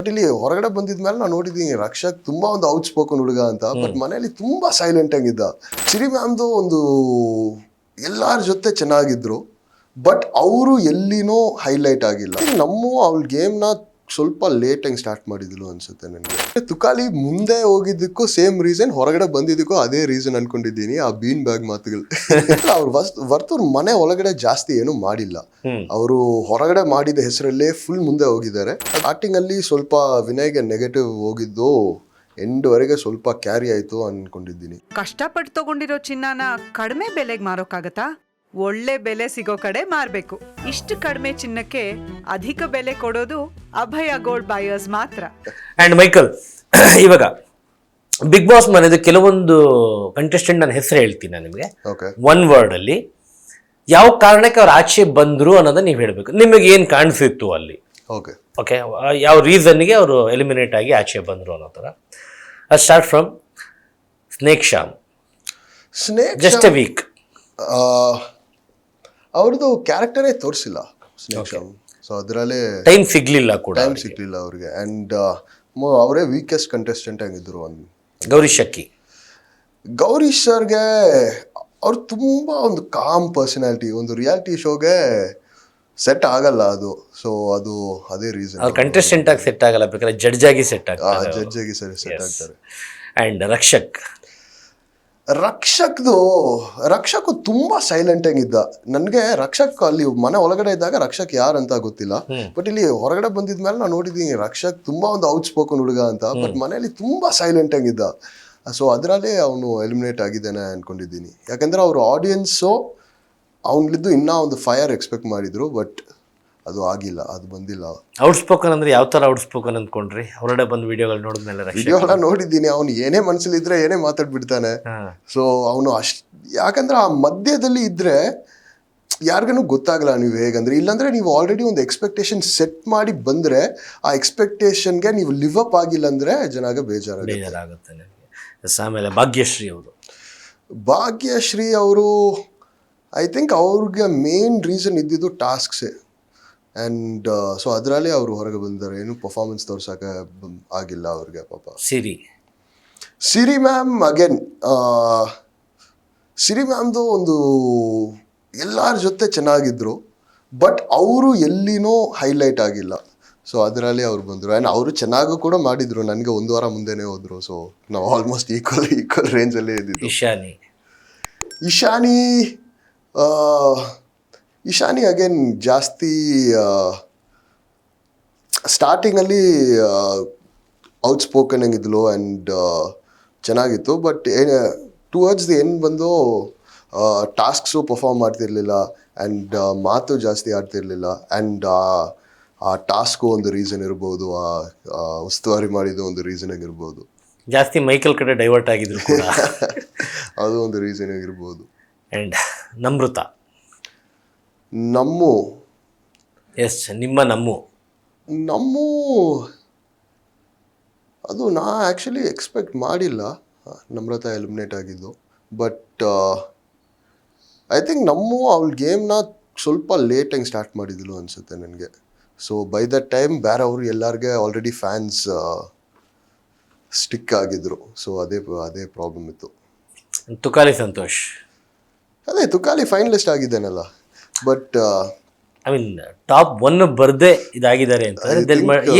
But ಇಲ್ಲಿ ಹೊರಗಡೆ ಬಂದಿದ್ಮೇಲೆ ನಾನು ನೋಡಿದ್ದೀನಿ ರಕ್ಷಕ್ ತುಂಬಾ ಒಂದು ಔಟ್ ಸ್ಪೋಕನ್ ಹುಡುಗ ಅಂತ. ಬಟ್ ಮನೆಯಲ್ಲಿ ತುಂಬಾ ಸೈಲೆಂಟ್ ಆಗಿದ್ದ. ಸಿರಿ ಮ್ಯಾಮ್ದು ಒಂದು ಎಲ್ಲಾರ ಜೊತೆ ಚೆನ್ನಾಗಿದ್ರು, ಬಟ್ ಅವರು ಎಲ್ಲಿನೋ ಹೈಲೈಟ್ ಆಗಿಲ್ಲ. ನಮ್ಮ ಅವಳ ಗೇಮ್ನ ಸ್ವಲ್ಪ ಲೇಟ್ ಆಗಿ ಸ್ಟಾರ್ಟ್ ಮಾಡಿದ್ಲು ಅನ್ಸುತ್ತೆ ನನಗೆ. ತುಕಾಲಿ ಮುಂದೆ ಹೋಗಿದ್ದಕ್ಕೂ ಸೇಮ್ ರೀಸನ್, ಹೊರಗಡೆ ಬಂದಿದ್ದಕ್ಕೂ ಅದೇ ರೀಸನ್ ಅನ್ಕೊಂಡಿದ್ದೀನಿ. ಆ ಬೀನ್ ಬ್ಯಾಗ್ ಮಾತುಗಳು. ಅವ್ರು ವರ್ತೂರ್ ಮನೆ ಒಳಗಡೆ ಜಾಸ್ತಿ ಏನು ಮಾಡಿಲ್ಲ. ಅವರು ಹೊರಗಡೆ ಮಾಡಿದ ಹೆಸರಲ್ಲೇ ಫುಲ್ ಮುಂದೆ ಹೋಗಿದ್ದಾರೆ. ಸ್ಟಾರ್ಟಿಂಗ್ ಅಲ್ಲಿ ಸ್ವಲ್ಪ ವಿನಯ್ಗೆ ನೆಗೆಟಿವ್ ಹೋಗಿದ್ದು ಎಂಡ್ವರೆಗೆ ಸ್ವಲ್ಪ ಕ್ಯಾರಿ ಆಯ್ತು ಅನ್ಕೊಂಡಿದ್ದೀನಿ. ಕಷ್ಟಪಟ್ಟು ತಗೊಂಡಿರೋ ಚಿನ್ನನ ಕಡಿಮೆ ಬೆಲೆಗೆ ಮಾರೋಕ್ಕಾಗತ್ತಾ? ಒಳ್ಳೆ ಬೆಲೆ ಸಿಗೋ ಕಡೆ ಮಾರ್ಬೇಕು. ಇಷ್ಟು ಕಡಿಮೆ ಚಿನ್ನಕ್ಕೆ ಅಧಿಕ ಬೆಲೆ ಕೊಡೋದು ಅಭಯ ಗೋಲ್ಡ್ ಬಯರ್ಸ್ ಮಾತ್ರ. ಅಂಡ್ ಮೈಕಲ್, ಇವಾಗ ಬಿಗ್ ಬಾಸ್ ಮನೆದು ಕೆಲವೊಂದು ಕಂಟೆಸ್ಟೆಂಟ್ ನನ್ನ ಹೆಸರು ಹೇಳ್ತೀನಿ ನಾನು ನಿಮಗೆ. ಒನ್ ವರ್ಡ್ ಅಲ್ಲಿ ಯಾವ ಕಾರಣಕ್ಕೆ ಅವ್ರು ಆಚೆ ಬಂದ್ರು ಅನ್ನೋದನ್ನ ನೀವು ಹೇಳ್ಬೇಕು. ನಿಮಗೆ ಏನ್ ಕಾಣಿಸಿತ್ತು ಅಲ್ಲಿ? ಓಕೆ, ಯಾವ ರೀಸನ್ಗೆ ಅವರು ಎಲಿಮಿನೇಟ್ ಆಗಿ ಆಚೆ ಬಂದ್ರು ಅನ್ನೋ ಥರ. Start from snake Shyam. Just a week ಅವ್ರದ್ದು ಕ್ಯಾರೆಕ್ಟರೇ ತೋರಿಸಿಲ್ಲ ಸೊ ಅದರಲ್ಲೇ ಟೈಮ್ ಸಿಗ್ಲಿಲ್ಲ ಅವ್ರಿಗೆ. ಅಂಡ್ ಅವರೇ ವೀಕೆಸ್ಟ್ ಕಂಟೆಸ್ಟೆಂಟ್ ಆಗಿದ್ರು. ಗೌರಿ ಸರ್ಗೆ ಅವ್ರು ತುಂಬಾ ಒಂದು ಕಾಮ್ ಪರ್ಸನಾಲಿಟಿ, ಒಂದು ರಿಯಾಲಿಟಿ ಶೋಗೆ ಸೆಟ್ ಆಗಲ್ಲ ಅದು. ಸೊ ಅದು ಅದೇ ರೀಸನ್. ಕಂಟೆಸ್ಟೆಂಟ್ ಆಗಿ ಸೆಟ್ ಆಗಲ್ಲ, ಬೇಕಾದ್ರೆ ಜಡ್ಜ್ ಆಗಿ ಸೆಟ್ ಆಗ್ತಾರೆ. ಜಡ್ಜ್ ಆಗಿ ಸೆಟ್ ಆಗ್ತಾರೆ. ಅಂಡ್ ರಕ್ಷಕ್ ತುಂಬಾ ಸೈಲೆಂಟ್ ಆಗಿದ್ದ. ನನ್ಗೆ ರಕ್ಷಕ್ ಅಲ್ಲಿ ಮನೆ ಒಳಗಡೆ ಇದ್ದಾಗ ರಕ್ಷಕ್ ಯಾರಂತ ಗೊತ್ತಿಲ್ಲ, ಬಟ್ ಇಲ್ಲಿ ಹೊರಗಡೆ ಬಂದಿದ್ಮೇಲೆ ನಾನು ನೋಡಿದ್ದೀನಿ ರಕ್ಷಕ್ ತುಂಬಾ ಒಂದು ಔಟ್ ಸ್ಪೋಕನ್ ಹುಡುಗ ಅಂತ. ಬಟ್ ಮನೆಯಲ್ಲಿ ತುಂಬಾ ಸೈಲೆಂಟ್ ಆಗಿದ್ದ. ಸೊ ಅದರಲ್ಲೇ ಅವನು ಎಲಿಮಿನೇಟ್ ಆಗಿದ್ದಾನೆ ಅನ್ಕೊಂಡಿದ್ದೀನಿ. ಯಾಕಂದ್ರೆ ಅವ್ರ ಆಡಿಯನ್ಸು ಅವನಿದ್ದು ಇನ್ನೂ ಒಂದು ಫೈರ್ ಎಕ್ಸ್ಪೆಕ್ಟ್ ಮಾಡಿದ್ರು, ಬಟ್ ಅದು ಆಗಿಲ್ಲ, ಅದು ಬಂದಿಲ್ಲ. ಔಟ್ ಸ್ಪೋಕನ್ ಅಂದ್ರೆ ಯಾವ ತರ ಔಟ್ ಸ್ಪೋಕನ್ ಅಂದ್ಕೊಂಡ್ರಿ? ಹೊರಗಡೆ ಬಂದು ವಿಡಿಯೋಗಳು ನೋಡಿದ್ಮೇಲೆ ವಿಡಿಯೋಗಳ ನೋಡಿದ್ದೀನಿ. ಅವನು ಏನೇ ಮನಸ್ಸಲ್ಲಿದ್ರೆ ಏನೇ ಮಾತಾಡ್ಬಿಡ್ತಾನೆ. ಸೊ ಅವನು ಯಾಕಂದ್ರೆ ಆ ಮಧ್ಯದಲ್ಲಿ ಇದ್ರೆ ಯಾರಿಗೂ ಗೊತ್ತಾಗಲ್ಲ ನೀವು ಹೇಗಂದ್ರೆ. ಇಲ್ಲಾಂದ್ರೆ ನೀವು ಆಲ್ರೆಡಿ ಒಂದು ಎಕ್ಸ್ಪೆಕ್ಟೇಷನ್ ಸೆಟ್ ಮಾಡಿ ಬಂದ್ರೆ ಆ ಎಕ್ಸ್ಪೆಕ್ಟೇಷನ್ಗೆ ನೀವು ಲಿವ್ ಅಪ್ ಆಗಿಲ್ಲ ಅಂದ್ರೆ ಜನಾಗ ಬೇಜಾರಾಗುತ್ತೆ. ಆಮೇಲೆ ಭಾಗ್ಯಶ್ರೀ ಅವರು ಐ ಥಿಂಕ್ ಅವ್ರಿಗೆ ಮೇನ್ ರೀಸನ್ ಇದ್ದಿದ್ದು ಟಾಸ್ಕ್ಸೇ. ಆ್ಯಂಡ್ ಸೊ ಅದರಲ್ಲೇ ಅವರು ಹೊರಗೆ ಬಂದಿದ್ದಾರೆ. ಏನು ಪರ್ಫಾರ್ಮೆನ್ಸ್ ತೋರ್ಸೋಕೆ ಆಗಿಲ್ಲ ಅವ್ರಿಗೆ ಪಾಪ. ಸಿರಿ ಮ್ಯಾಮ್ ಅಗೇನ್, ಸಿರಿ ಮ್ಯಾಮ್ದು ಒಂದು ಎಲ್ಲರ ಜೊತೆ ಚೆನ್ನಾಗಿದ್ರು, ಬಟ್ ಅವರು ಎಲ್ಲಿನೋ ಹೈಲೈಟ್ ಆಗಿಲ್ಲ. ಸೊ ಅದರಲ್ಲಿ ಅವ್ರು ಬಂದರು. ಆ್ಯಂಡ್ ಅವರು ಚೆನ್ನಾಗೂ ಕೂಡ ಮಾಡಿದರು. ನನಗೆ ಒಂದು ವಾರ ಮುಂದೆನೇ ಹೋದರು. ಸೊ ನಾವು ಆಲ್ಮೋಸ್ಟ್ ಈಕ್ವಲ್ ರೇಂಜಲ್ಲೇ ಇದ್ದಿದ್ದು. ಇಶಾನಿ ಅಗೇನ್ ಜಾಸ್ತಿ ಸ್ಟಾರ್ಟಿಂಗಲ್ಲಿ ಔಟ್ ಸ್ಪೋಕನ್ ಆಗಿದ್ಲು ಆ್ಯಂಡ್ ಚೆನ್ನಾಗಿತ್ತು. ಬಟ್ ಟುವರ್ಡ್ಸ್ ದಿ ಎಂಡ್ ಬಂದು ಟಾಸ್ಕ್ಸು ಪರ್ಫಾರ್ಮ್ ಮಾಡ್ತಿರ್ಲಿಲ್ಲ ಆ್ಯಂಡ್ ಮಾತು ಜಾಸ್ತಿ ಆಡ್ತಿರ್ಲಿಲ್ಲ. ಆ್ಯಂಡ್ ಆ ಟಾಸ್ಕು ಒಂದು ರೀಸನ್ ಇರ್ಬೋದು, ಆ ಉಸ್ತುವಾರಿ ಮಾಡಿದ್ದು ಒಂದು ರೀಸನ್ ಆಗಿರ್ಬೋದು. ಜಾಸ್ತಿ ಮೈಕಲ್ ಕಡೆ ಡೈವರ್ಟ್ ಆಗಿದ್ರು ಕೂಡ ಅದು ಒಂದು ರೀಸನ್ ಆಗಿರ್ಬೋದು. ಆ್ಯಂಡ್ ನಮ್ರತಾ ನಮ್ಮು ಅದು ನಾ ಆ್ಯಕ್ಚುಲಿ ಎಕ್ಸ್ಪೆಕ್ಟ್ ಮಾಡಿಲ್ಲ ನಮ್ರತಾ ಎಲಿಮಿನೇಟ್ ಆಗಿದ್ದು. ಬಟ್ ಐ ಥಿಂಕ್ ಅವಳ ಗೇಮ್ನ ಸ್ವಲ್ಪ ಲೇಟಾಗಿ ಸ್ಟಾರ್ಟ್ ಮಾಡಿದ್ಲು ಅನಿಸುತ್ತೆ ನನಗೆ. ಸೊ ಬೈ ದ ಟೈಮ್ ಬೇರೆ ಅವರು ಎಲ್ಲರಿಗೆ ಆಲ್ರೆಡಿ ಫ್ಯಾನ್ಸ್ ಸ್ಟಿಕ್ ಆಗಿದ್ರು. ಸೊ ಅದೇ ಪ್ರಾಬ್ಲಮ್ ಇತ್ತು. ತುಕಾಲಿ ಫೈನಲಿಸ್ಟ್ ಆಗಿದ್ದೇನಲ್ಲ, ಬಟ್ ಐ ಮೀನ್ ಟಾಪ್ 1 ಬರ್ದೇ ಇದಾಗಿದ್ದಾರೆ ಅಂತ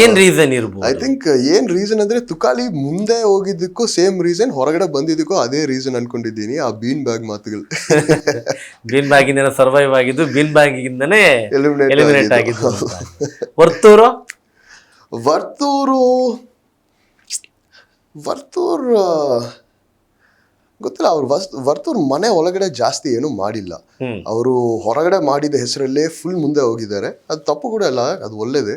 ಏನ್ ರೀಸನ್ ಇರ್ಬೋದು? ಐ ಥಿಂಕ್ ಏನ್ ರೀಸನ್ ಅಂದ್ರೆ ತುಕಾಲಿ ಮುಂದೆ ಹೋಗಿದ್ದಕ್ಕೂ ಸೇಮ್ ರೀಸನ್, ಹೊರಗಡೆ ಬಂದಿದ್ದಕ್ಕೂ ಅದೇ ರೀಸನ್ ಅನ್ಕೊಂಡಿದ್ದೀನಿ. ಆ ಬೀನ್ ಬ್ಯಾಗ್ ಮಾತುಗಳು. ಬೀನ್ ಬ್ಯಾಗಿಂದ ಸರ್ವೈವ್ ಆಗಿದ್ದು, ಬೀನ್ ಬ್ಯಾಗಿಂದನೇ ಎಲಿಮಿನೇಟ್ ಆಗಿದ್ದು. ವರ್ತೂರ್ ಗೊತ್ತಿಲ್ಲ. ಅವ್ರು ವರ್ತೂರ್ ಮನೆ ಒಳಗಡೆ ಜಾಸ್ತಿ ಏನು ಮಾಡಿಲ್ಲ. ಅವರು ಹೊರಗಡೆ ಮಾಡಿದ ಹೆಸರಲ್ಲೇ ಫುಲ್ ಮುಂದೆ ಹೋಗಿದ್ದಾರೆ. ಅದು ತಪ್ಪು ಕೂಡ ಅಲ್ಲ, ಅದು ಒಳ್ಳೇದೇ.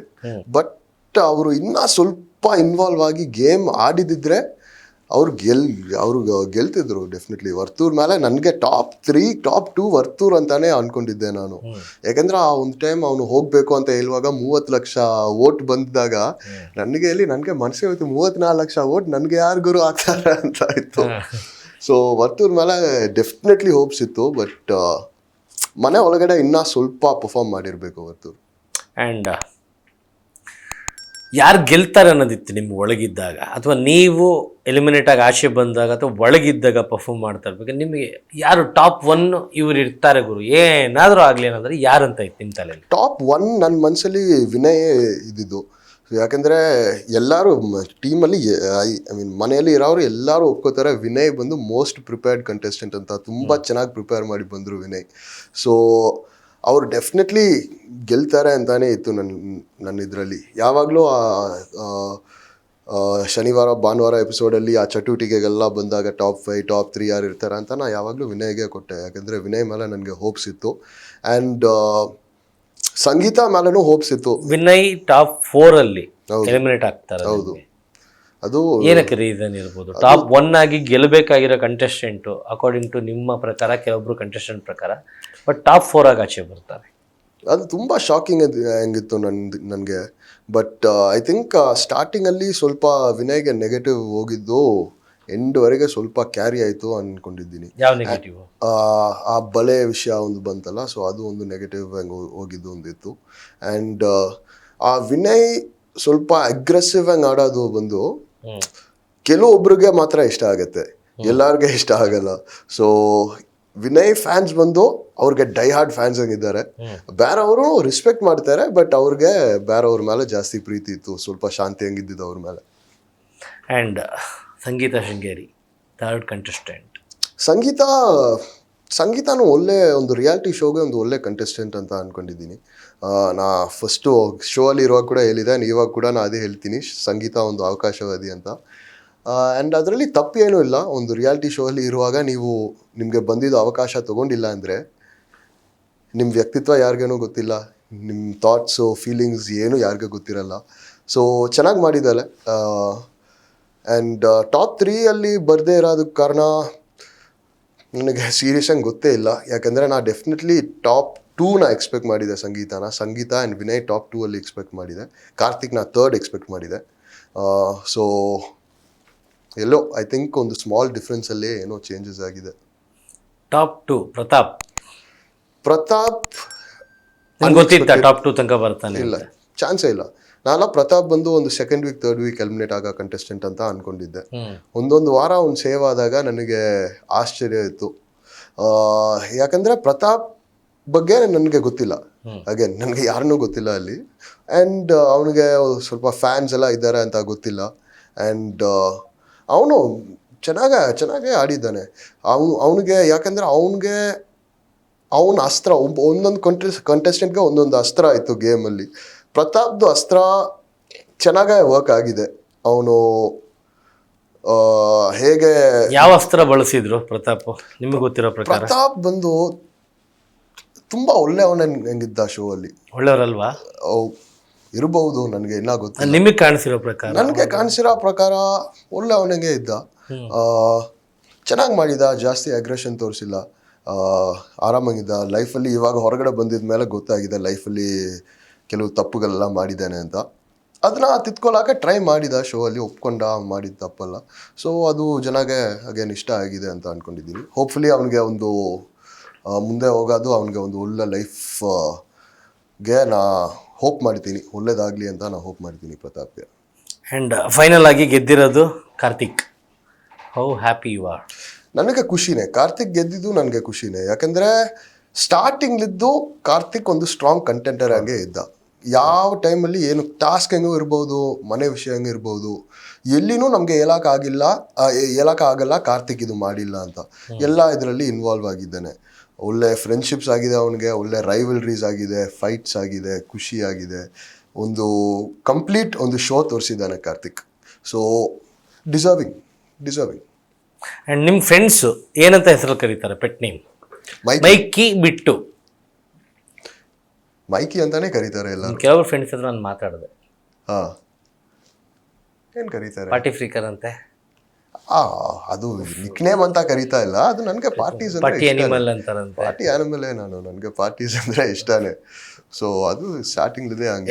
ಬಟ್ ಅವರು ಇನ್ನೂ ಸ್ವಲ್ಪ ಇನ್ವಾಲ್ವ್ ಆಗಿ ಗೇಮ್ ಆಡಿದಿದ್ರೆ ಅವ್ರು ಗೆಲ್ತಿದ್ರು ಡೆಫಿನೆಟ್ಲಿ. ವರ್ತೂರ್ ಮೇಲೆ ನನಗೆ ಟಾಪ್ 3 ಟಾಪ್ 2 ವರ್ತೂರ್ ಅಂತಾನೆ ಅನ್ಕೊಂಡಿದ್ದೆ ನಾನು. ಯಾಕಂದ್ರೆ ಆ ಒಂದು ಟೈಮ್ ಅವನು ಹೋಗ್ಬೇಕು ಅಂತ ಹೇಳುವಾಗ 30 ಲಕ್ಷ ವೋಟ್ ಬಂದಾಗ ನನಗೆ ಮನಸ್ಸಿಗೆ ಹೋಯ್ತು, 34 ಲಕ್ಷ ವೋಟ್ ನನಗೆ ಯಾರು ಗುರು ಆಗ್ತಾರೆ ಅಂತ ಇತ್ತು. ಸೊ ವರ್ತೂರ್ ಮೇಲೆ ಡೆಫಿನೆಟ್ಲಿ ಹೋಪ್ಸ್ ಇತ್ತು. ಬಟ್ ಮನೆ ಒಳಗಡೆ ಇನ್ನೂ ಸ್ವಲ್ಪ ಪರ್ಫಾರ್ಮ್ ಮಾಡಿರಬೇಕು ವರ್ತೂರ್. ಆ್ಯಂಡ್ ಯಾರು ಗೆಲ್ತಾರೆ ಅನ್ನೋದಿತ್ತು ನಿಮ್ಮ ಒಳಗಿದ್ದಾಗ, ಅಥವಾ ನೀವು ಎಲಿಮಿನೇಟ್ ಆಗಿ ಆಚೆ ಬಂದಾಗ, ಅಥವಾ ಒಳಗಿದ್ದಾಗ ಪರ್ಫಾರ್ಮ್ ಮಾಡ್ತಾ ಇರ್ಬೇಕು, ನಿಮಗೆ ಯಾರು ಟಾಪ್ 1 ಇವ್ರು ಇರ್ತಾರೆ ಗುರು ಏನಾದರೂ ಆಗಲಿ ಅನ್ನೋದ್ರೆ ಯಾರಂತ ಇತ್ತು ನಿಮ್ಮ ತಲೆಯಲ್ಲಿ? ಟಾಪ್ 1 ನನ್ನ ಮನಸ್ಸಲ್ಲಿ ವಿನಯ್ ಇದ್ದಿದ್ದು. ಯಾಕಂದರೆ ಎಲ್ಲರೂ ಟೀಮಲ್ಲಿ ಐ ಮೀನ್ ಮನೆಯಲ್ಲಿ ಇರೋರು ಎಲ್ಲರೂ ಒಪ್ಕೋತಾರೆ ವಿನಯ್ ಬಂದು ಮೋಸ್ಟ್ ಪ್ರಿಪೇರ್ಡ್ ಕಂಟೆಸ್ಟೆಂಟ್ ಅಂತ. ತುಂಬ ಚೆನ್ನಾಗಿ ಪ್ರಿಪೇರ್ ಮಾಡಿ ಬಂದರು ವಿನಯ್. ಸೊ ಅವ್ರು ಡೆಫಿನೆಟ್ಲಿ ಗೆಲ್ತಾರೆ ಅಂತಾನೆ ಇತ್ತು ನನ್ನ ಇದರಲ್ಲಿ. ಯಾವಾಗಲೂ ಶನಿವಾರ ಭಾನುವಾರ ಎಪಿಸೋಡಲ್ಲಿ ಆ ಚಟುವಟಿಕೆಗೆಲ್ಲ ಬಂದಾಗ ಟಾಪ್ 5 ಟಾಪ್ 3 ಯಾರು ಇರ್ತಾರೆ ಅಂತ ನಾನು ಯಾವಾಗಲೂ ವಿನಯ್ಗೆ ಕೊಟ್ಟೆ. ಯಾಕಂದರೆ ವಿನಯ್ ಮೇಲೆ ನನಗೆ ಹೋಪ್ಸ್ ಇತ್ತು. ಆ್ಯಂಡ್ ಸಂಗೀತ ಮೇಲೂ ಹೋಪ್ಸ್ ಇತ್ತು. ವಿನಯ್ ಟಾಪ್ 4 ಅಲ್ಲಿ ಎಲಿಮಿನೇಟ್ ಆಗ್ತಾರೆ. ಹೌದು, ಅದು ಏನಕ್ಕೆ ರೀಸನ್ ಇರ್ಬೋದು? ಟಾಪ್ 1 ಆಗಿ ಗೆಲ್ಲಬೇಕಾಗಿರೋ ಕಂಟೆಸ್ಟೆಂಟ್ ಅಕಾರ್ಡಿಂಗ್ ಟು ನಿಮ್ಮ ಪ್ರಕಾರ, ಕೆಲವೊಬ್ರು ಕಂಟೆಸ್ಟೆಂಟ್ ಪ್ರಕಾರ, ಬಟ್ ಟಾಪ್ 4 ಆಗಿ ಆಚೆ ಬರ್ತಾರೆ. ಅದು ತುಂಬ ಶಾಕಿಂಗ್ ಹೆಂಗಿತ್ತು ನನಗೆ. ಬಟ್ ಐ ಥಿಂಕ್ ಸ್ಟಾರ್ಟಿಂಗಲ್ಲಿ ಸ್ವಲ್ಪ ವಿನಯ್ಗೆ ನೆಗೆಟಿವ್ ಹೋಗಿದ್ದು ಎಂಡ್ವರೆಗೆ ಸ್ವಲ್ಪ ಕ್ಯಾರಿ ಆಯಿತು ಅಂದ್ಕೊಂಡಿದ್ದೀನಿ. ಯಾವ ನೆಗೆಟಿವ್? ಆ ಬಲೆ ವಿಷಯ ಒಂದು ಬಂತಲ್ಲ, ಸೊ ಅದು ಒಂದು ನೆಗೆಟಿವ್ ಹೆಂಗೆ ಹೋಗಿದ್ದು ಒಂದಿತ್ತು. ಆ್ಯಂಡ್ ಆ ವಿನಯ್ ಸ್ವಲ್ಪ ಅಗ್ರೆಸಿವ್ ಆಗಿ ಆಡೋದು ಬಂದು ಕೆಲವೊಬ್ರಿಗೆ ಮಾತ್ರ ಇಷ್ಟ ಆಗುತ್ತೆ, ಎಲ್ಲರಿಗೆ ಇಷ್ಟ ಆಗಲ್ಲ. ಸೊ ವಿನಯ್ ಫ್ಯಾನ್ಸ್ ಬಂದು ಅವ್ರಿಗೆ ಡೈ ಹಾರ್ಡ್ ಫ್ಯಾನ್ಸ್ ಹಂಗಿದ್ದಾರೆ. ಬೇರೆಯವರು ರೆಸ್ಪೆಕ್ಟ್ ಮಾಡ್ತಾರೆ, ಬಟ್ ಅವ್ರಿಗೆ ಬೇರೆಯವ್ರ ಮೇಲೆ ಜಾಸ್ತಿ ಪ್ರೀತಿ ಇತ್ತು, ಸ್ವಲ್ಪ ಶಾಂತಿ ಹಂಗಿದ್ದಿದ್ದು ಅವ್ರ ಮೇಲೆ. And Sangeetha Sringeri third contestant. ಸಂಗೀತನೂ ಒಳ್ಳೆ ಒಂದು ರಿಯಾಲಿಟಿ ಶೋಗೆ ಒಂದು ಒಳ್ಳೆ ಕಂಟೆಸ್ಟೆಂಟ್ ಅಂತ ಅಂದ್ಕೊಂಡಿದ್ದೀನಿ. ನಾ ಫಸ್ಟು ಶೋ ಅಲ್ಲಿ ಇರುವಾಗ ಕೂಡ ಹೇಳಿದೆ, ಇವಾಗ ಕೂಡ ನಾನು ಅದೇ ಹೇಳ್ತೀನಿ, ಸಂಗೀತ ಒಂದು ಅವಕಾಶವಾದಿ ಅಂತ. ಆ್ಯಂಡ್ ಅದರಲ್ಲಿ ತಪ್ಪೇನೂ ಇಲ್ಲ. ಒಂದು ರಿಯಾಲಿಟಿ ಶೋ ಅಲ್ಲಿ ಇರುವಾಗ ನಿಮಗೆ ಬಂದಿದ್ದು ಅವಕಾಶ ತೊಗೊಂಡಿಲ್ಲ ಅಂದರೆ ನಿಮ್ಮ ವ್ಯಕ್ತಿತ್ವ ಯಾರಿಗೇನೂ ಗೊತ್ತಿಲ್ಲ, ನಿಮ್ಮ ಥಾಟ್ಸು ಫೀಲಿಂಗ್ಸ್ ಏನೂ ಯಾರಿಗೂ ಗೊತ್ತಿರಲ್ಲ. ಸೊ ಚೆನ್ನಾಗಿ ಮಾಡಿದ್ದಾಳೆ. ಆ್ಯಂಡ್ ಟಾಪ್ 3 ಅಲ್ಲಿ ಬರದೇ ಇರೋದಕ್ಕೆ ಕಾರಣ ನನಗೆ ಸೀರಿಯಸ್ಸಾಗಿ ಗೊತ್ತೇ ಇಲ್ಲ. ಯಾಕಂದರೆ ನಾನು ಡೆಫಿನೆಟ್ಲಿ ಟಾಪ್ 2 ಎಕ್ಸ್ಪೆಕ್ಟ್ ಮಾಡಿದೆ. ಸಂಗೀತ ಆ್ಯಂಡ್ ವಿನಯ್ ಟಾಪ್ 2 ಅಲ್ಲಿ ಎಕ್ಸ್ಪೆಕ್ಟ್ ಮಾಡಿದೆ. ಕಾರ್ತಿಕ್ 3rd ಎಕ್ಸ್ಪೆಕ್ಟ್ ಮಾಡಿದೆ. ಸೊ ಎಲ್ಲೋ ಐ ಥಿಂಕ್ ಒಂದು ಸ್ಮಾಲ್ ಡಿಫ್ರೆನ್ಸಲ್ಲೇ ಏನೋ ಚೇಂಜಸ್ ಆಗಿದೆ. ಟಾಪ್ 2 ಪ್ರತಾಪ್ ಗೊತ್ತಿತ್ತ ಟಾಪ್ 2 ತನಕ ಬರ್ತಾನೆ? ಇಲ್ಲ, ಚಾನ್ಸೇ ಇಲ್ಲ. ನಾನು ಪ್ರತಾಪ್ ಬಂದು ಒಂದು 2nd week 3rd week eliminate ಆಗೋ ಕಂಟೆಸ್ಟೆಂಟ್ ಅಂತ ಅಂದ್ಕೊಂಡಿದ್ದೆ. ಒಂದೊಂದು ವಾರ ಅವ್ನು ಸೇವ್ ಆದಾಗ ನನಗೆ ಆಶ್ಚರ್ಯ ಇತ್ತು. ಯಾಕಂದರೆ ಪ್ರತಾಪ್ ಬಗ್ಗೆ ನನಗೆ ಗೊತ್ತಿಲ್ಲ, ಅಗೇನ್ ನನಗೆ ಯಾರನ್ನೂ ಗೊತ್ತಿಲ್ಲ ಅಲ್ಲಿ. ಆ್ಯಂಡ್ ಅವನಿಗೆ ಸ್ವಲ್ಪ ಫ್ಯಾನ್ಸ್ ಎಲ್ಲ ಇದ್ದಾರೆ ಅಂತ ಗೊತ್ತಿಲ್ಲ. ಆ್ಯಂಡ್ ಅವನು ಚೆನ್ನಾಗೇ ಆಡಿದ್ದಾನೆ. ಅವನಿಗೆ ಯಾಕಂದರೆ ಅವನ ಅಸ್ತ್ರ ಒಂದೊಂದು ಕಂಟೆಸ್ಟೆಂಟ್ಗೆ ಒಂದೊಂದು ಅಸ್ತ್ರ ಇತ್ತು ಗೇಮಲ್ಲಿ. ಪ್ರತಾಪ್ದು ಅಸ್ತ್ರ ಚೆನ್ನಾಗೇ ವರ್ಕ್ ಆಗಿದೆ. ಅವನು ಹೇಗೆ ಯಾವ ಅಸ್ತ್ರ ಬಳಸಿದ್ರು ಪ್ರತಾಪ್ ನಿಮಗೆ ಗೊತ್ತಿರೋ ಪ್ರಕಾರ? ಪ್ರತಾಪ್ ಬಂದು ತುಂಬ ಒಳ್ಳೆಯವನ ಹೆಂಗಿದ್ದ ಶೋ ಅಲ್ಲಿ. ಒಳ್ಳೆಯವರಲ್ವಾ? ಇರಬಹುದು, ನನಗೆ ಇನ್ನೂ ಗೊತ್ತಿಲ್ಲ. ನಿಮಗೆ ಕಾಣಿಸಿರೋ ಪ್ರಕಾರ? ನನಗೆ ಕಾಣಿಸಿರೋ ಪ್ರಕಾರ ಒಳ್ಳೆಯವನಿಗೆ ಇದ್ದ. ಚೆನ್ನಾಗಿ ಮಾಡಿದ, ಜಾಸ್ತಿ ಅಗ್ರೆಷನ್ ತೋರಿಸಿಲ್ಲ, ಆರಾಮಾಗಿದ್ದ ಲೈಫಲ್ಲಿ. ಇವಾಗ ಹೊರಗಡೆ ಬಂದಿದ ಮೇಲೆ ಗೊತ್ತಾಗಿದೆ ಲೈಫಲ್ಲಿ ಕೆಲವು ತಪ್ಪುಗಳೆಲ್ಲ ಮಾಡಿದ್ದಾನೆ ಅಂತ. ಅದನ್ನ ತಿದ್ಕೊಳ್ಳೋಕೆ ಟ್ರೈ ಮಾಡಿದ ಶೋ ಅಲ್ಲಿ, ಒಪ್ಕೊಂಡ ಮಾಡಿದ ತಪ್ಪಲ್ಲ. ಸೊ ಅದು ಜನಗೆ ಅಗೇನ್ ಇಷ್ಟ ಆಗಿದೆ ಅಂತ ಅಂದ್ಕೊಂಡಿದ್ದೀನಿ. ಹೋಪ್ಫುಲಿ ಅವನಿಗೆ ಒಂದು ಮುಂದೆ ಹೋಗೋದು ಅವನಿಗೆ ಒಂದು ಒಳ್ಳೆ ಲೈಫ್ಗೆ ನಾ ಹೋಪ್ ಮಾಡ್ತೀನಿ, ಒಳ್ಳೇದಾಗಲಿ ಅಂತ ನಾನು ಹೋಪ್ ಮಾಡ್ತೀನಿ ಪ್ರತಾಪ್ಗೆ. ಆ್ಯಂಡ್ ಫೈನಲ್ ಆಗಿ ಗೆದ್ದಿರೋದು Karthik. How happy you are? ನನಗೆ ಖುಷಿನೇ, ಕಾರ್ತಿಕ್ ಗೆದ್ದಿದ್ದು ನನಗೆ ಖುಷಿನೇ. ಯಾಕಂದರೆ ಸ್ಟಾರ್ಟಿಂಗ್ಲಿದ್ದು ಕಾರ್ತಿಕ್ ಒಂದು ಸ್ಟ್ರಾಂಗ್ ಕಂಟೆಂಟರ್ ಆಗಿ ಇದ್ದ. ಯಾವ ಟೈಮಲ್ಲಿ ಏನು ಟಾಸ್ಕ್ ಹೆಂಗೂ ಇರ್ಬೋದು, ಮನೆ ವಿಷಯ ಹೆಂಗೆ ಇರ್ಬೋದು, ಎಲ್ಲಿನೂ ನಮಗೆ ಹೇಳೋಕ್ಕಾಗಲ್ಲ ಕಾರ್ತಿಕ್ ಇದು ಮಾಡಿಲ್ಲ ಅಂತ. ಎಲ್ಲ ಇದರಲ್ಲಿ ಇನ್ವಾಲ್ವ್ ಆಗಿದ್ದಾನೆ. ಒಳ್ಳೆ ಫ್ರೆಂಡ್ಶಿಪ್ಸ್ ಆಗಿದೆ ಅವನಿಗೆ, ಒಳ್ಳೆ ರೈವಲ್ರೀಸ್ ಆಗಿದೆ, ಫೈಟ್ಸ್ ಆಗಿದೆ, ಖುಷಿ ಆಗಿದೆ. ಒಂದು ಕಂಪ್ಲೀಟ್ ಒಂದು ಶೋ ತೋರಿಸಿದ್ದಾನೆ ಕಾರ್ತಿಕ್. So deserving. ಆ್ಯಂಡ್ ನಿಮ್ಮ ಫ್ರೆಂಡ್ಸು ಏನಂತ ಹೆಸರು ಕರೀತಾರೆ? Pet name? ಮೈಕಿ ಬಿಟ್ಟು ಮೈಕಿ ಅಂತಾನೆ ಕರೀತಾರೆ ಎಲ್ಲ. ಕೆಲವರು ಫ್ರೆಂಡ್ಸ್ ಹತ್ರ ನಾನು ಮಾತಾಡಿದೆ. ಏನು ಕರೀತಾರೆ? ಪಾರ್ಟಿ ಫ್ರೀಕರ್ ಅಂತೆ. ಅದು ನಿಕ್ನೇಮ್ ಅಂತ ಕರೀತಾ ಇಲ್ಲ, ಅದು ನನಗೆ ಪಾರ್ಟೀಸ್ ಪಾರ್ಟಿ ಅನಿಮಲ್ ಅಂತಾರಂತೆ. ಪಾರ್ಟಿ ಆನಿಮಲೇ ನನಗೆ ಪಾರ್ಟೀಸ್ ಅಂದರೆ ಇಷ್ಟನೇ. ಸೊ ಅದು ಸ್ಟಾರ್ಟಿಂಗ್ಲಿದೆ ಹಂಗೆ.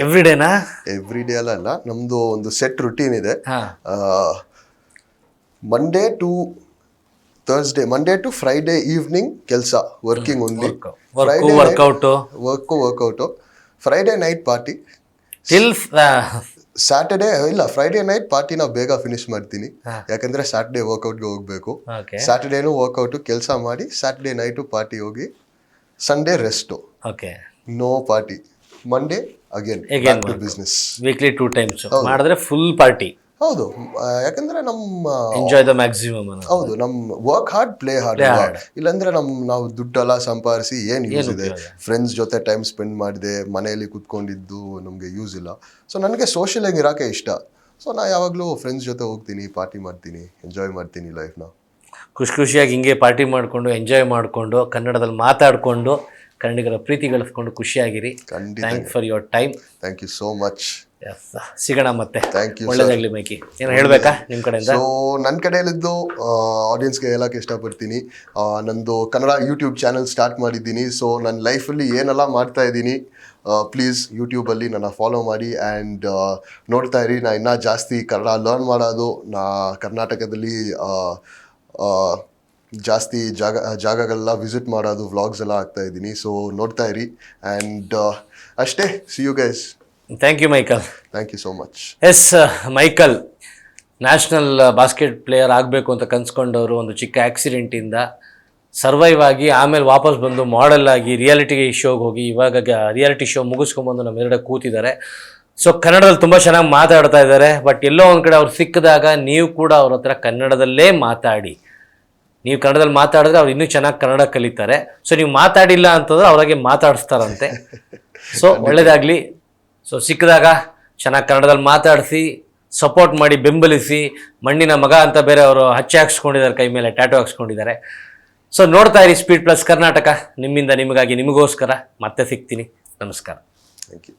ಎವ್ರಿ ಡೇ ಅಲ್ಲ, ನಮ್ಮದು ಒಂದು ಸೆಟ್ ರುಟೀನ್ ಇದೆ. ಮಂಡೇ ಟು ಫ್ರೈಡೇ ಈವ್ನಿಂಗ್ ಕೆಲಸ, working only. Workout Friday night party. Till Saturday ಇಲ್ಲ ಫ್ರೈಡೇ ನೈಟ್ ಪಾರ್ಟಿನ ಬೇಗ ಫಿನಿಶ್ ಮಾಡ್ತೀನಿ, ಯಾಕಂದ್ರೆ ಸ್ಯಾಟರ್ಡೇ ವರ್ಕೌಟ್ಗೆ ಹೋಗ್ಬೇಕು. ಓಕೆ ಸ್ಯಾಟರ್ಡೇನು ವರ್ಕೌಟು ಕೆಲಸ ಮಾಡಿ ಸ್ಯಾಟರ್ಡೇ ನೈಟು ಪಾರ್ಟಿ ಹೋಗಿ Sunday rest, okay no party. Monday again business. Weekly 2 times ಮಾಡಿದ್ರೆ ಫುಲ್ ಪಾರ್ಟಿ. ಹೌದು, ಯಾಕಂದ್ರೆ ನಮ್ಮ ಎಂಜಾಯ್ ದ ಮ್ಯಾಕ್ಸಿಮಮ್. ಹೌದು, ನಮ್ ವರ್ಕ್ ಹಾರ್ಡ್ ಪ್ಲೇ ಹಾರ್ಡ್. ಇಲ್ಲಾಂದ್ರೆ ನಾವು ದುಡ್ಡೆಲ್ಲ ಸಂಪಾದಿಸಿ ಏನ್ ಯೂಸ್ ಇದೆ? ಫ್ರೆಂಡ್ಸ್ ಜೊತೆ ಟೈಮ್ ಸ್ಪೆಂಡ್ ಮಾಡಿದೆ, ಮನೆಯಲ್ಲಿ ಕುತ್ಕೊಂಡಿದ್ದು ನಮ್ಗೆ ಯೂಸ್ ಇಲ್ಲ. ಸೊ ನನಗೆ ಸೋಷಿಯಲ್ ಆಗಿ ಇರೋಕೆ ಇಷ್ಟ. ಸೊ ನಾ ಯಾವಾಗಲೂ ಫ್ರೆಂಡ್ಸ್ ಜೊತೆ ಹೋಗ್ತೀನಿ, ಪಾರ್ಟಿ ಮಾಡ್ತೀನಿ, ಎಂಜಾಯ್ ಮಾಡ್ತೀನಿ ಲೈಫ್ನ. ಖುಷಿಯಾಗಿ ಹಿಂಗೆ ಪಾರ್ಟಿ ಮಾಡಿಕೊಂಡು ಎಂಜಾಯ್ ಮಾಡಿಕೊಂಡು ಕನ್ನಡದಲ್ಲಿ ಮಾತಾಡಿಕೊಂಡು ಕನ್ನಡಿಗರ ಪ್ರೀತಿ ಗಳಿಸ್ಕೊಂಡು ಖುಷಿಯಾಗಿರಿ. Thank for your time. Thank you so much. ಸಿಗೋಣ ಮತ್ತೆ. Thank you. ಒಳ್ಳೇದಾಗ್ಲಿ ಮೈಕಿ. ಏನು ಹೇಳ್ಬೇಕಾ ನಿಮ್ಮ ಕಡೆಯಿಂದ? ಸೊ ನನ್ನ ಕಡೆಯಲ್ಲಿದ್ದು ಆಡಿಯನ್ಸ್ಗೆ ಹೇಳಕ್ಕೆ ಇಷ್ಟಪಡ್ತೀನಿ, ನಂದು ಕನ್ನಡ ಯೂಟ್ಯೂಬ್ ಚಾನಲ್ ಸ್ಟಾರ್ಟ್ ಮಾಡಿದ್ದೀನಿ. ಸೊ ನನ್ನ ಲೈಫಲ್ಲಿ ಏನೆಲ್ಲ ಮಾಡ್ತಾ ಇದ್ದೀನಿ, ಪ್ಲೀಸ್ ಯೂಟ್ಯೂಬಲ್ಲಿ ನನ್ನ ಫಾಲೋ ಮಾಡಿ ಆ್ಯಂಡ್ ನೋಡ್ತಾ ಇರಿ. ನಾ ಇನ್ನೂ ಜಾಸ್ತಿ ಕನ್ನಡ ಲರ್ನ್ ಮಾಡೋದು, ನಾ ಕರ್ನಾಟಕದಲ್ಲಿ ಜಾಸ್ತಿ ಜಾಗಗಳೆಲ್ಲ ವಿಸಿಟ್ ಮಾಡೋದು, ವ್ಲಾಗ್ಸ್ ಎಲ್ಲ ಆಗ್ತಾ ಇದ್ದೀನಿ. ಸೊ ನೋಡ್ತಾ ಇರಿ ಆ್ಯಂಡ್ ಅಷ್ಟೇ. See you guys. Thank you Michael. Thank you so much. Yes, Michael national basket player ಆಗಬೇಕು ಅಂತ ಕನ್ಸ್ಕೊಂಡವರು ಒಂದು ಚಿಕ್ಕ ಆಕ್ಸಿಡೆಂಟಿಂದ ಸರ್ವೈವ್ ಆಗಿ ಆಮೇಲೆ ವಾಪಸ್ ಬಂದು ಮಾಡೆಲ್ ಆಗಿ ರಿಯಾಲಿಟಿ ಶೋಗೆ ಹೋಗಿ ಇವಾಗ ರಿಯಾಲಿಟಿ ಶೋ ಮುಗಿಸ್ಕೊಂಡ್ಬಂದು ನಮ್ಮೆರಡೆ ಕೂತಿದ್ದಾರೆ. ಸೊ ಕನ್ನಡದಲ್ಲಿ ತುಂಬ ಚೆನ್ನಾಗಿ ಮಾತಾಡ್ತಾ ಇದ್ದಾರೆ. ಬಟ್ ಎಲ್ಲೋ ಒಂದು ಕಡೆ ಅವ್ರು ಸಿಕ್ಕಿದಾಗ ನೀವು ಕೂಡ ಅವ್ರ ಹತ್ರ ಕನ್ನಡದಲ್ಲೇ ಮಾತಾಡಿ. ನೀವು ಕನ್ನಡದಲ್ಲಿ ಮಾತಾಡಿದ್ರೆ ಅವ್ರು ಇನ್ನೂ ಚೆನ್ನಾಗಿ ಕನ್ನಡ ಕಲಿತಾರೆ. ಸೊ ನೀವು ಮಾತಾಡಿಲ್ಲ ಅಂತಂದ್ರೆ ಅವ್ರಿಗೆ ಮಾತಾಡಿಸ್ತಾರಂತೆ. ಸೊ ಒಳ್ಳೇದಾಗಲಿ. ಸೊ ಸಿಕ್ಕಿದಾಗ ಚೆನ್ನಾಗಿ ಕನ್ನಡದಲ್ಲಿ ಮಾತಾಡಿಸಿ, ಸಪೋರ್ಟ್ ಮಾಡಿ, ಬೆಂಬಲಿಸಿ. ಮಣ್ಣಿನ ಮಗ ಅಂತ ಬೇರೆ ಅವರು ಹಚ್ಚೆ ಹಾಕ್ಸ್ಕೊಂಡಿದ್ದಾರೆ, ಕೈ ಮೇಲೆ ಟ್ಯಾಟೂ ಹಾಕ್ಸ್ಕೊಂಡಿದ್ದಾರೆ. ಸೊ ನೋಡ್ತಾ ಇರಿ ಸ್ಪೀಡ್ ಪ್ಲಸ್ ಕರ್ನಾಟಕ. ನಿಮ್ಮಿಂದ ನಿಮಗಾಗಿ, ನಿಮಗೋಸ್ಕರ. ಮತ್ತೆ ಸಿಗ್ತೀನಿ. ನಮಸ್ಕಾರ. Thank you.